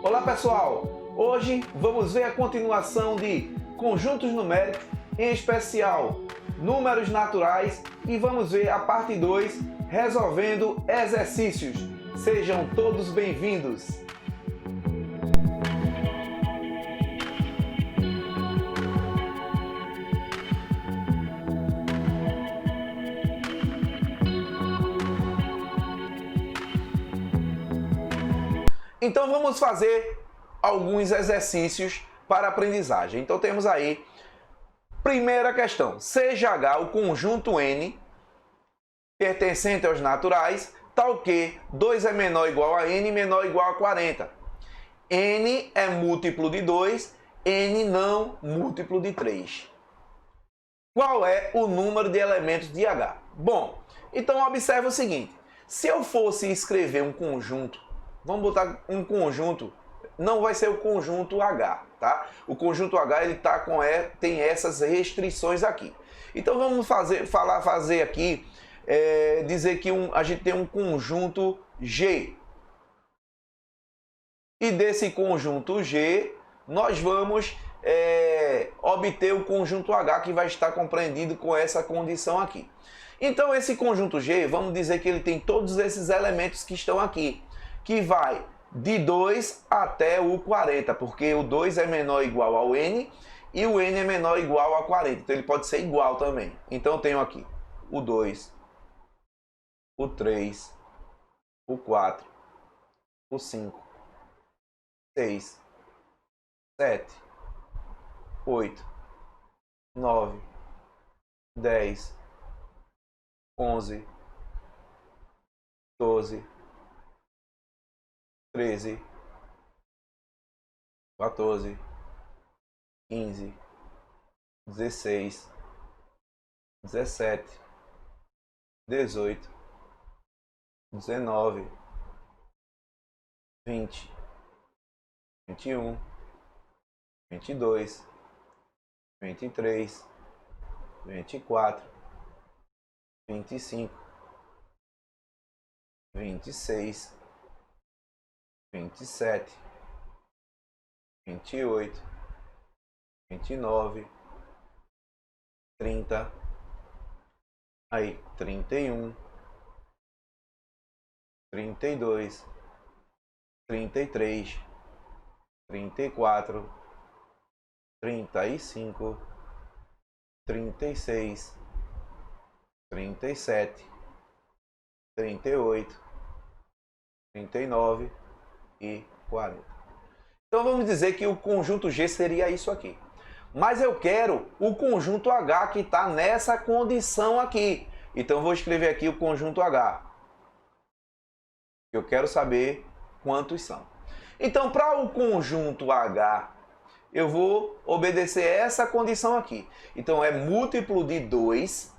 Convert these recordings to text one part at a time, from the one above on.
Olá pessoal, hoje vamos ver a continuação de conjuntos numéricos, em especial números naturais, e vamos ver a parte 2 resolvendo exercícios. Sejam todos bem-vindos! Então vamos fazer alguns exercícios para aprendizagem. Então temos aí, primeira questão, seja H o conjunto N pertencente aos naturais, tal que 2 é menor ou igual a N, menor ou igual a 40. N é múltiplo de 2, N não múltiplo de 3. Qual é o número de elementos de H? Bom, então observe o seguinte, se eu fosse escrever um conjunto, vamos botar um conjunto, não vai ser o conjunto H, tá? O conjunto H ele tá tem essas restrições aqui. Então vamos fazer aqui, dizer que a gente tem um conjunto G. E desse conjunto G, nós vamos obter o conjunto H, que vai estar compreendido com essa condição aqui. Então esse conjunto G, vamos dizer que ele tem todos esses elementos que estão aqui, que vai de 2 até o 40, porque o 2 é menor ou igual ao N e o N é menor ou igual a 40, então ele pode ser igual também. Então eu tenho aqui o 2, o 3, o 4, o 5, 6, 7, 8, 9, 10, 11, 12, 13, 14, 15, 16, 17, 18, 19, 20, 21, 22, 23, 24, 25, 26, 27, 28, 29, 30, aí 31, 32, 33, 34, 35, 36, 37, 38, 39 e 40. Então vamos dizer que o conjunto G seria isso aqui. Mas eu quero o conjunto H que está nessa condição aqui. Então eu vou escrever aqui o conjunto H. Eu quero saber quantos são. Então para o conjunto H, eu vou obedecer essa condição aqui. Então é múltiplo de 2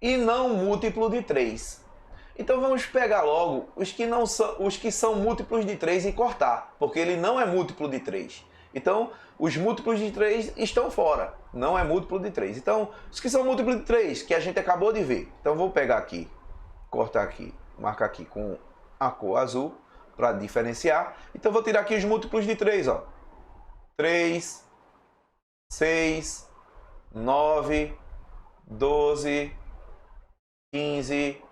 e não múltiplo de 3. Então vamos pegar logo os que são múltiplos de 3 e cortar, porque ele não é múltiplo de 3. Então, os múltiplos de 3 estão fora, não é múltiplo de 3. Então, os que são múltiplos de 3, que a gente acabou de ver. Então, vou pegar aqui, cortar aqui, marcar aqui com a cor azul, para diferenciar. Então, vou tirar aqui os múltiplos de 3, ó. 3, 6, 9, 12, 15,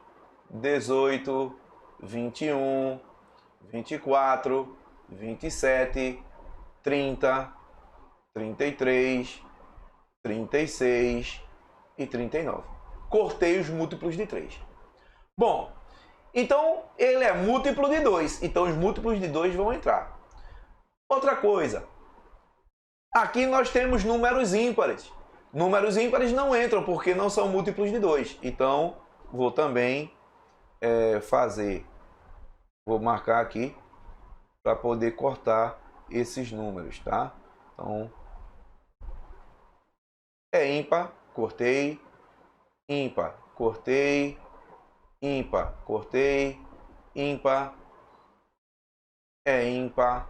18, 21, 24, 27, 30, 33, 36 e 39. Cortei os múltiplos de 3. Bom, então ele é múltiplo de 2, então os múltiplos de 2 vão entrar. Outra coisa, aqui nós temos números ímpares. Números ímpares não entram porque não são múltiplos de 2, então vou também vou marcar aqui para poder cortar esses números, tá? Então, é ímpar, cortei, ímpar, cortei, ímpar, cortei, ímpar, é ímpar,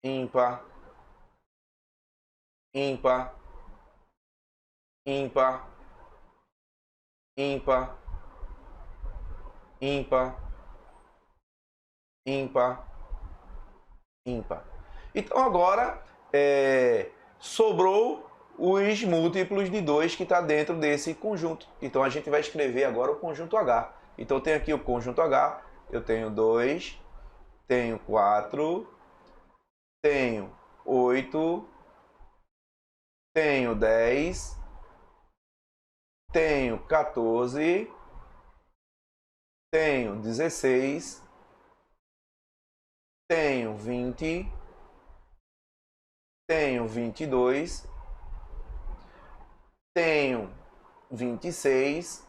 ímpar, ímpar, ímpar, ímpar, ímpar, ímpar, ímpar. Então agora sobrou os múltiplos de 2 que está dentro desse conjunto. Então a gente vai escrever agora o conjunto H. Então eu tenho aqui o conjunto H, eu tenho 2, tenho 4, tenho 8, tenho 10, tenho 14, tenho 16, tenho 20, tenho 22, tenho 26,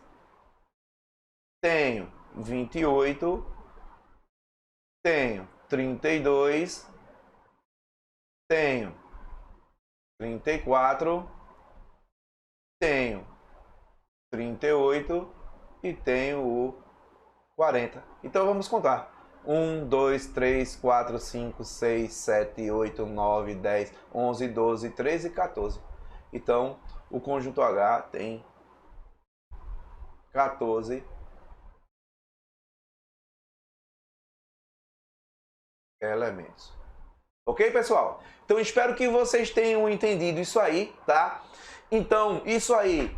tenho 28, tenho 32, tenho 34, tenho 38 e tenho o 40. Então vamos contar. 1, 2, 3, 4, 5, 6, 7, 8, 9, 10, 11, 12, 13 e 14. Então o conjunto H tem 14 elementos. Ok, pessoal? Então espero que vocês tenham entendido isso aí, tá? Então, isso aí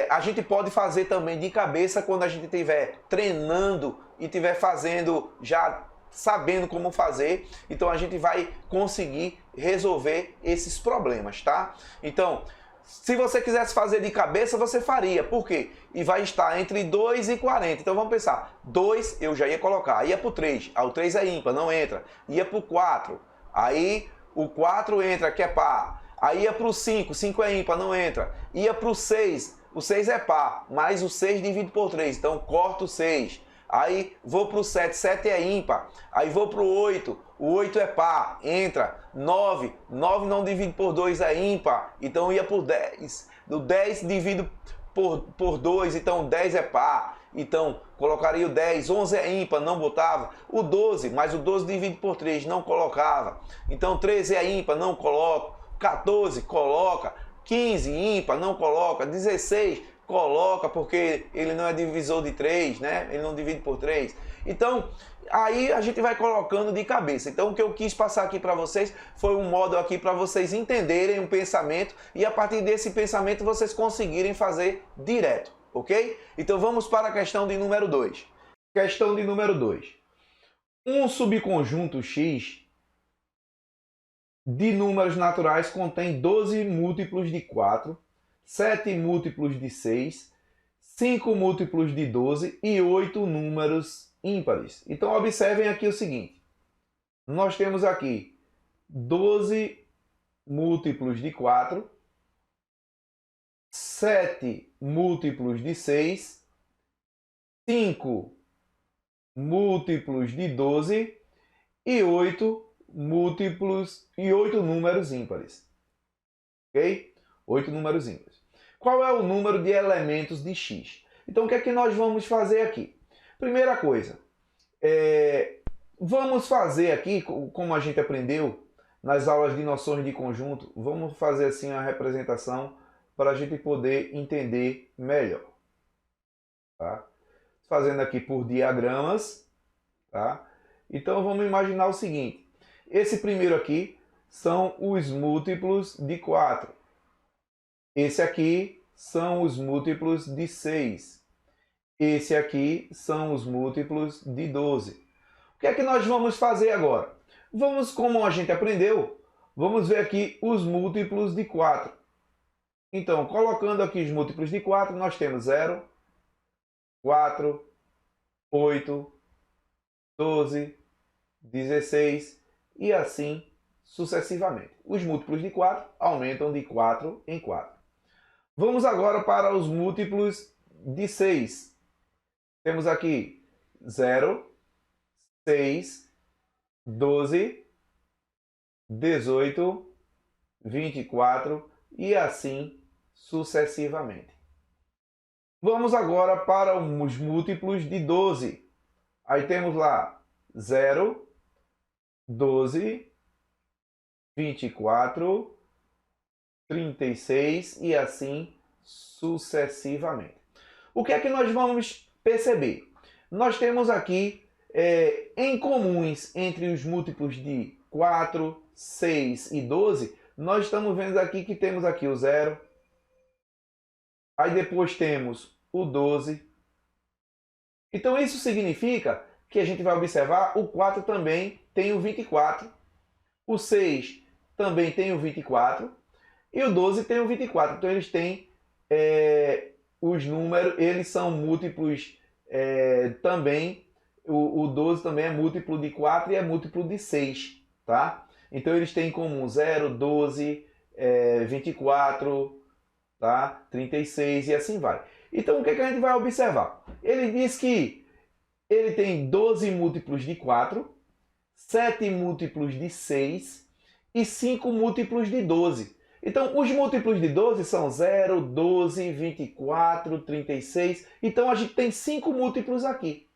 a gente pode fazer também de cabeça quando a gente estiver treinando e estiver fazendo, já sabendo como fazer. Então a gente vai conseguir resolver esses problemas, tá? Então, se você quisesse fazer de cabeça, você faria. Por quê? E vai estar entre 2 e 40. Então vamos pensar. 2 eu já ia colocar. Ia para o 3. O 3 é ímpar, não entra. Ia para o 4. Aí o 4 entra, que é par. Aí ia para o 5. 5 é ímpar, não entra. Ia para o 6. O 6 é par. Mas o 6 divide por 3. Então corto o 6. Aí vou para o 7. 7 é ímpar. Aí vou para o 8. O 8 é par, entra. 9, 9 não divide por 2, é ímpar. Então ia por 10. Do 10 divido por 2, então 10 é par. Então colocaria o 10. 11 é ímpar, não botava. O 12, mas o 12 divide por 3, não colocava. Então 13 é ímpar, não coloco. 14, coloca. 15, ímpar, não coloca. 16, coloca, porque ele não é divisor de 3, né? Ele não divide por 3. Então, aí a gente vai colocando de cabeça. Então, o que eu quis passar aqui para vocês foi um modo aqui para vocês entenderem um pensamento e a partir desse pensamento vocês conseguirem fazer direto, ok? Então, vamos para a questão de número 2. Questão de número 2. Um subconjunto X de números naturais contém 12 múltiplos de 4, 7 múltiplos de 6, 5 múltiplos de 12 e 8 números ímpares. Então observem aqui o seguinte. Nós temos aqui 12 múltiplos de 4, 7 múltiplos de 6, 5 múltiplos de 12 e 8 múltiplos e 8 números ímpares. Ok? 8 números ímpares. Qual é o número de elementos de x? Então o que é que nós vamos fazer aqui? Primeira coisa, vamos fazer aqui, como a gente aprendeu nas aulas de noções de conjunto, vamos fazer assim a representação para a gente poder entender melhor. Tá? Fazendo aqui por diagramas. Tá? Então vamos imaginar o seguinte. Esse primeiro aqui são os múltiplos de 4. Esse aqui são os múltiplos de 6. Esse aqui são os múltiplos de 12. O que é que nós vamos fazer agora? Vamos, como a gente aprendeu, vamos ver aqui os múltiplos de 4. Então, colocando aqui os múltiplos de 4, nós temos 0, 4, 8, 12, 16 e assim sucessivamente. Os múltiplos de 4 aumentam de 4 em 4. Vamos agora para os múltiplos de 6. Temos aqui 0, 6, 12, 18, 24 e assim sucessivamente. Vamos agora para os múltiplos de 12. Aí temos lá 0, 12, 24, 36 e assim sucessivamente. O que é que nós vamos perceber? Nós temos aqui em comuns entre os múltiplos de 4, 6 e 12, nós estamos vendo aqui que temos aqui o 0. Aí depois temos o 12. Então isso significa que a gente vai observar o 4 também tem o 24. O 6 também tem o 24. E o 12 tem o 24. Então eles têm os números, eles são múltiplos também. O 12 também é múltiplo de 4 e é múltiplo de 6. Tá? Então eles têm em comum 0, 12, 24, tá? 36 e assim vai. Então o que, que a gente vai observar? Ele diz que ele tem 12 múltiplos de 4, 7 múltiplos de 6 e 5 múltiplos de 12. Então, os múltiplos de 12 são 0, 12, 24, 36. Então, a gente tem 5 múltiplos aqui.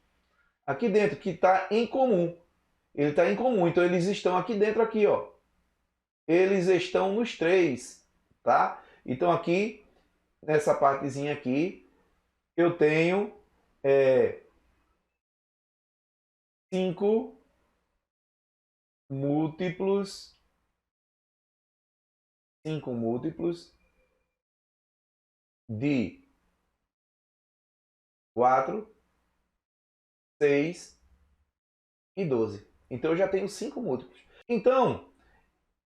Aqui dentro, que está em comum. Ele está em comum. Então, eles estão aqui dentro, aqui, ó. Eles estão nos 3, tá? Então, aqui, nessa partezinha aqui, eu tenho 5 múltiplos. 5 múltiplos de 4, 6 e 12. Então eu já tenho 5 múltiplos. Então,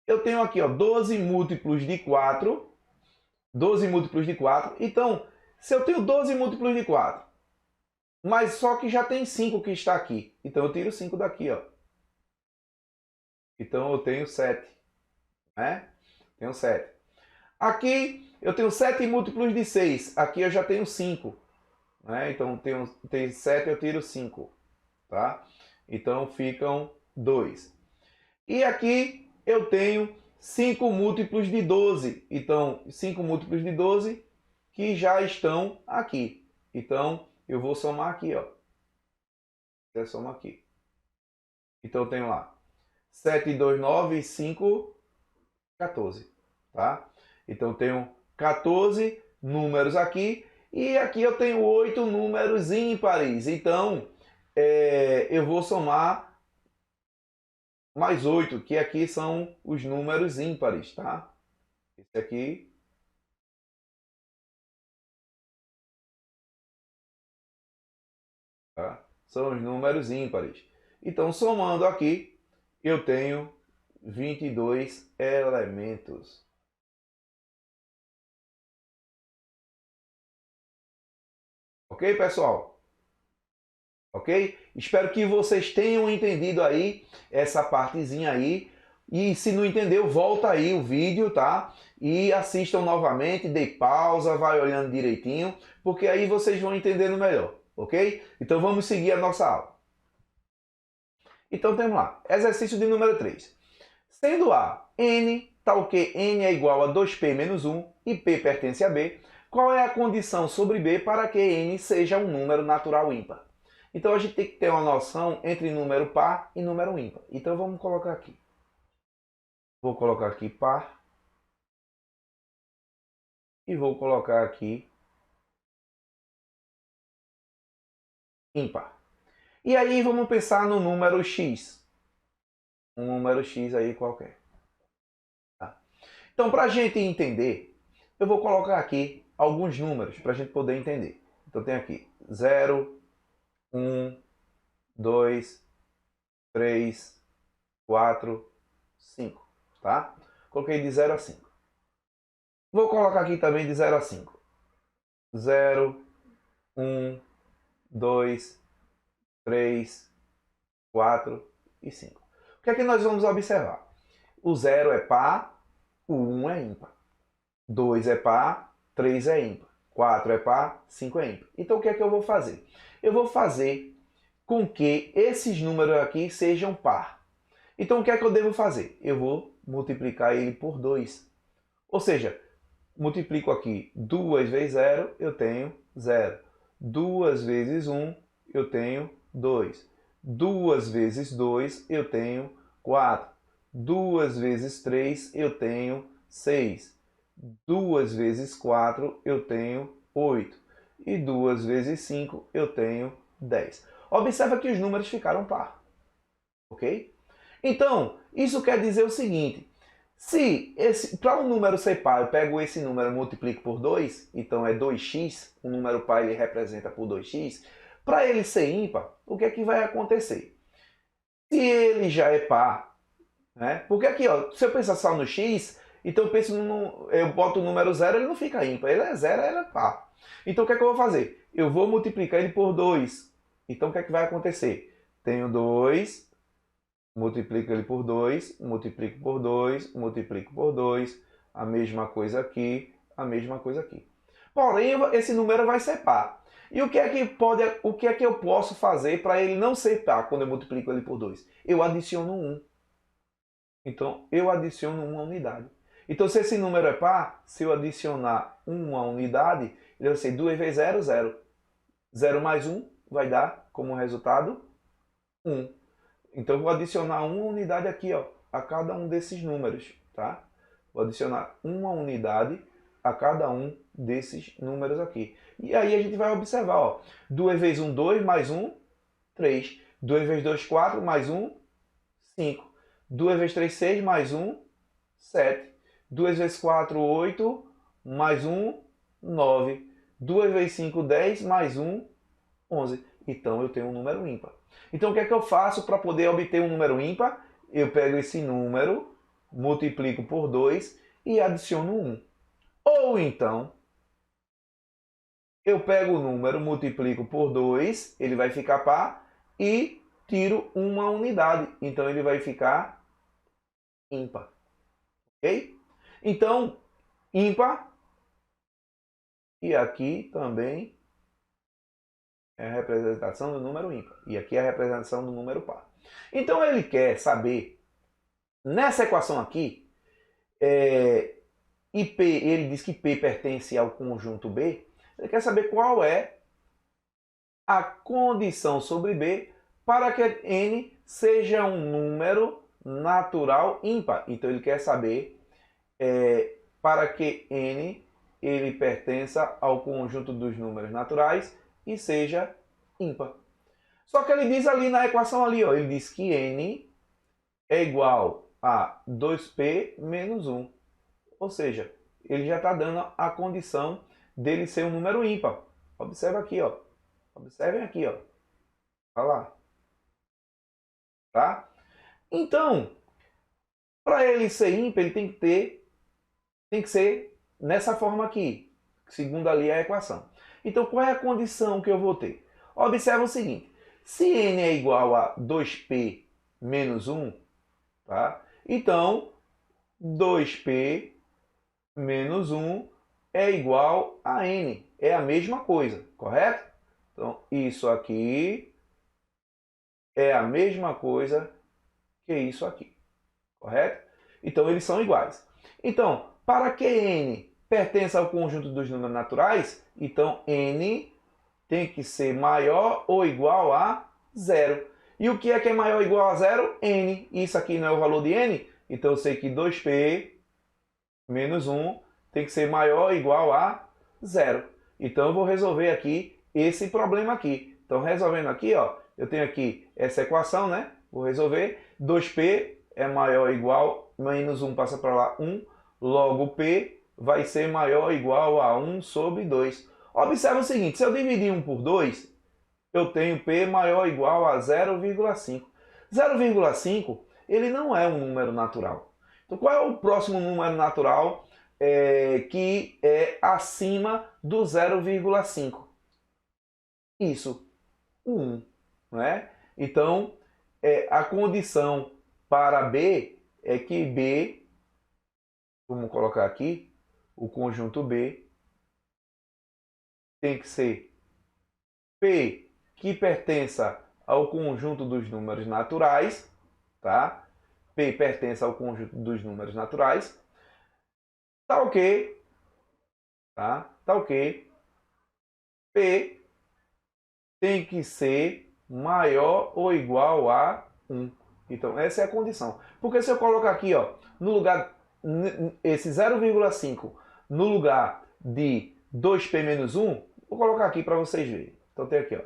eu tenho aqui, ó, 12 múltiplos de 4. 12 múltiplos de 4. Então, se eu tenho 12 múltiplos de 4, mas só que já tem 5 que está aqui. Então eu tiro 5 daqui, ó. Então eu tenho 7. Né? Tenho 7. Aqui eu tenho 7 múltiplos de 6. Aqui eu já tenho 5. Né? Então tem 7, eu tiro 5. Tá? Então ficam 2. E aqui eu tenho 5 múltiplos de 12. Então, 5 múltiplos de 12 que já estão aqui. Então, eu vou somar aqui, ó. Eu somo aqui. Então, eu tenho lá 7, 2, 9 e 5, 14. Tá? Então, eu tenho 14 números aqui. E aqui eu tenho 8 números ímpares. Então, eu vou somar mais 8, que aqui são os números ímpares, tá? Esse aqui tá? São os números ímpares. Então, somando aqui, eu tenho 22 elementos. Ok, pessoal? Ok? Espero que vocês tenham entendido aí essa partezinha aí. E se não entendeu, volta aí o vídeo, tá? E assistam novamente, dê pausa, vai olhando direitinho, porque aí vocês vão entendendo melhor, ok? Então vamos seguir a nossa aula. Então temos lá, exercício de número 3. Sendo A, N, tal que N é igual a 2P menos 1 e P pertence a B, qual é a condição sobre B para que N seja um número natural ímpar? Então a gente tem que ter uma noção entre número par e número ímpar. Então vamos colocar aqui. Vou colocar aqui par e vou colocar aqui ímpar. E aí vamos pensar no número x. Um número x aí qualquer. Tá? Então para a gente entender, eu vou colocar aqui alguns números para a gente poder entender. Então tem aqui 0, 1, 2, 3, 4, 5. Tá? Coloquei de 0 a 5. Vou colocar aqui também de 0 a 5. 0, 1, 2, 3, 4 e 5. O que é que nós vamos observar? O 0 é par, o 1 é ímpar. 2 é par, 3 é ímpar. 4 é par, 5 é ímpar. Então o que é que eu vou fazer? Eu vou fazer com que esses números aqui sejam par. Então o que é que eu devo fazer? Eu vou multiplicar ele por 2. Ou seja, multiplico aqui 2 vezes 0, eu tenho 0. 2 vezes 1, eu tenho 2. 2 vezes 2, eu tenho 4. 2 vezes 3, eu tenho 6. 2 vezes 4, eu tenho 8. E 2 vezes 5, eu tenho 10. Observa que os números ficaram par. Ok? Então, isso quer dizer o seguinte. Se para um número ser par, eu pego esse número e multiplico por 2, então é 2x, o número par ele representa por 2x. Para ele ser ímpar, o que é que vai acontecer? Se ele já é par, né? Porque aqui, ó, se eu pensar só no x, então eu boto o número 0, ele não fica ímpar, ele é 0, ele é par. Então o que é que eu vou fazer? Eu vou multiplicar ele por 2. Então o que é que vai acontecer? Tenho 2, multiplico ele por 2, multiplico por 2, multiplico por 2, a mesma coisa aqui, a mesma coisa aqui. Porém, esse número vai ser par. E o que é que eu posso fazer para ele não ser par quando eu multiplico ele por 2? Eu adiciono 1. Então, eu adiciono uma unidade. Então, se esse número é par, se eu adicionar uma unidade, ele vai ser 2 vezes 0, 0. 0 mais 1 vai dar, como resultado, 1. Então, eu vou adicionar uma unidade aqui, ó, a cada um desses números, tá? Vou adicionar uma unidade a cada um desses números aqui. E aí a gente vai observar, ó, 2 vezes 1, 2, mais 1, 3. 2 vezes 2, 4, mais 1, 5. 2 vezes 3, 6, mais 1, 7. 2 vezes 4, 8, mais 1, 9. 2 vezes 5, 10, mais 1, 11. Então eu tenho um número ímpar. Então o que é que eu faço para poder obter um número ímpar? Eu pego esse número, multiplico por 2 e adiciono 1. Ou então, eu pego o número, multiplico por 2, ele vai ficar par, e tiro uma unidade. Então ele vai ficar ímpar. Ok? Então, ímpar. E aqui também é a representação do número ímpar. E aqui é a representação do número par. Então ele quer saber, nessa equação aqui, e P, ele diz que P pertence ao conjunto B, ele quer saber qual é a condição sobre B para que N seja um número natural ímpar. Então ele quer saber para que N ele pertença ao conjunto dos números naturais e seja ímpar. Só que ele diz ali na equação ali, ó, ele diz que N é igual a 2P menos 1. Ou seja, ele já está dando a condição dele ser um número ímpar. Observa aqui, ó. Observem aqui, ó. Olha lá. Tá? Então, para ele ser ímpar, ele tem que ser nessa forma aqui, segundo ali a equação. Então, qual é a condição que eu vou ter? Observa o seguinte, se n é igual a 2p menos 1, tá? Então, 2p menos 1 é igual a n. É a mesma coisa, correto? Então, isso aqui é a mesma coisa que isso aqui, correto? Então, eles são iguais. Então, para que n pertença ao conjunto dos números naturais, então n tem que ser maior ou igual a 0. E o que é maior ou igual a 0? N. Isso aqui não é o valor de n, então eu sei que 2p menos 1 tem que ser maior ou igual a 0. Então eu vou resolver aqui esse problema aqui. Então resolvendo aqui, ó, eu tenho aqui essa equação, né? Vou resolver. 2p é maior ou igual, menos 1 passa para lá, 1. Logo p vai ser maior ou igual a 1 sobre 2. Observa o seguinte, se eu dividir 1 por 2, eu tenho p maior ou igual a 0,5. 0,5 ele não é um número natural. Então qual é o próximo número natural que é acima do 0,5? Isso, 1. Não é? Então a condição para B é que B, vamos colocar aqui, o conjunto B tem que ser P que pertença ao conjunto dos números naturais, tá? P pertence ao conjunto dos números naturais. Tá ok, tá? Tá ok. P tem que ser maior ou igual a 1. Então, essa é a condição. Porque se eu colocar aqui, ó, no lugar, esse 0,5 no lugar de 2p menos 1, vou colocar aqui para vocês verem. Então, tem aqui, ó,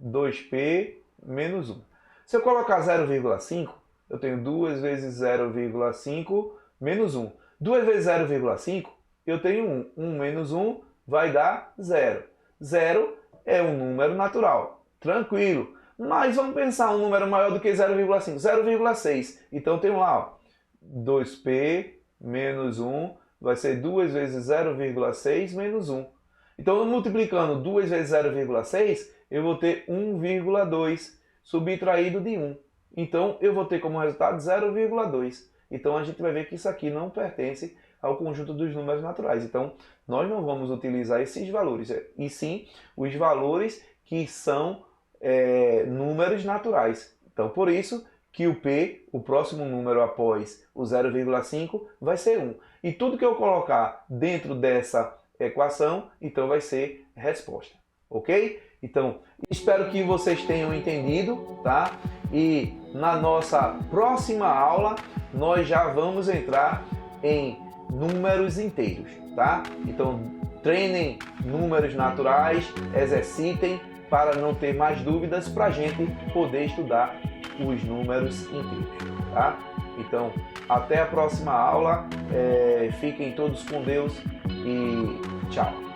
2p menos 1. Se eu colocar 0,5, eu tenho 2 vezes 0,5 menos 1. 2 vezes 0,5, eu tenho 1. 1 menos 1 vai dar 0. 0 é um número natural. Tranquilo. Mas vamos pensar um número maior do que 0,5. 0,6. Então tem lá, ó, 2p menos 1 vai ser 2 vezes 0,6 menos 1. Então, multiplicando 2 vezes 0,6, eu vou ter 1,2 subtraído de 1. Então, eu vou ter como resultado 0,2. Então, a gente vai ver que isso aqui não pertence ao conjunto dos números naturais. Então, nós não vamos utilizar esses valores, e sim os valores que são números naturais. Então, por isso que o P, o próximo número após o 0,5, vai ser 1. E tudo que eu colocar dentro dessa equação, então vai ser resposta. Ok? Então, espero que vocês tenham entendido, tá? E na nossa próxima aula, nós já vamos entrar em números inteiros, tá? Então, treinem números naturais, exercitem para não ter mais dúvidas, para a gente poder estudar os números inteiros, tá? Então, até a próxima aula, fiquem todos com Deus e tchau!